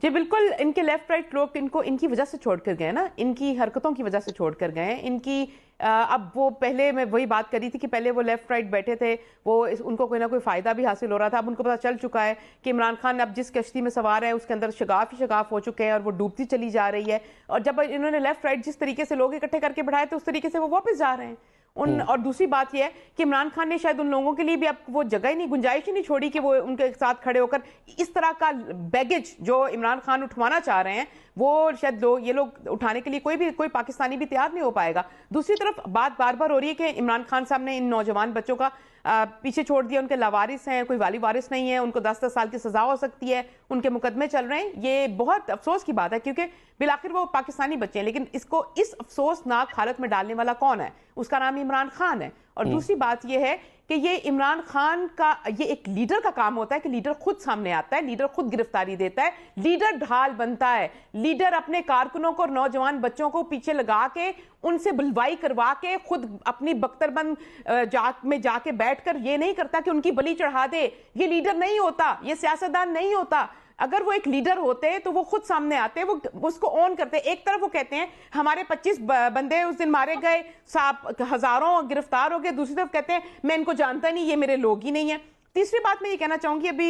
جی بالکل، ان کے left right لوگ ان کو ان کی وجہ سے چھوڑ کر گئے نا، ان کی حرکتوں کی وجہ سے چھوڑ کر گئے ان کی اب وہ پہلے میں وہی بات کری تھی کہ پہلے وہ لیفٹ رائٹ بیٹھے تھے، وہ ان کو کوئی نہ کوئی فائدہ بھی حاصل ہو رہا تھا. اب ان کو پتہ چل چکا ہے کہ عمران خان اب جس کشتی میں سوار ہے اس کے اندر شگاف ہی شگاف ہو چکے ہیں اور وہ ڈوبتی چلی جا رہی ہے. اور جب انہوں نے لیفٹ رائٹ جس طریقے سے لوگ اکٹھے کر کے بڑھائے تو اس طریقے سے وہ واپس جا رہے ہیں. اور دوسری بات یہ ہے کہ عمران خان نے شاید ان لوگوں کے لیے بھی اب وہ جگہ ہی نہیں، گنجائش ہی نہیں چھوڑی کہ وہ ان کے ساتھ کھڑے ہو کر اس طرح کا بیگیج جو عمران خان اٹھوانا چاہ رہے ہیں وہ شاید یہ لوگ اٹھانے کے لیے کوئی پاکستانی بھی تیار نہیں ہو پائے گا. دوسری طرف بات بار بار ہو رہی ہے کہ عمران خان صاحب نے ان نوجوان بچوں کا پیچھے چھوڑ دیا، ان کے لاوارث ہیں، کوئی والی وارث نہیں ہے، ان کو 10 سال کی سزا ہو سکتی ہے، ان کے مقدمے چل رہے ہیں. یہ بہت افسوس کی بات ہے کیونکہ بالآخر وہ پاکستانی بچے ہیں، لیکن اس کو اس افسوسناک حالت میں ڈالنے والا کون ہے؟ اس کا نام عمران خان ہے. اور دوسری بات یہ ہے کہ یہ عمران خان کا یہ ایک لیڈر کا کام ہوتا ہے کہ لیڈر خود سامنے آتا ہے، لیڈر خود گرفتاری دیتا ہے، لیڈر ڈھال بنتا ہے، لیڈر اپنے کارکنوں کو اور نوجوان بچوں کو پیچھے لگا کے ان سے بلوائی کروا کے خود اپنی بختربند میں جا کے بیٹھ کر یہ نہیں کرتا کہ ان کی بلی چڑھا دے. یہ لیڈر نہیں ہوتا، یہ سیاستدان نہیں ہوتا. اگر وہ ایک لیڈر ہوتے تو وہ خود سامنے آتے، وہ اس کو اون کرتے. ایک طرف وہ کہتے ہیں ہمارے 25 بندے اس دن مارے گئے، ہزاروں گرفتار ہو گئے، دوسری طرف کہتے ہیں میں ان کو جانتا نہیں، یہ میرے لوگ ہی نہیں ہیں. تیسری بات میں یہ کہنا چاہوں گی، ابھی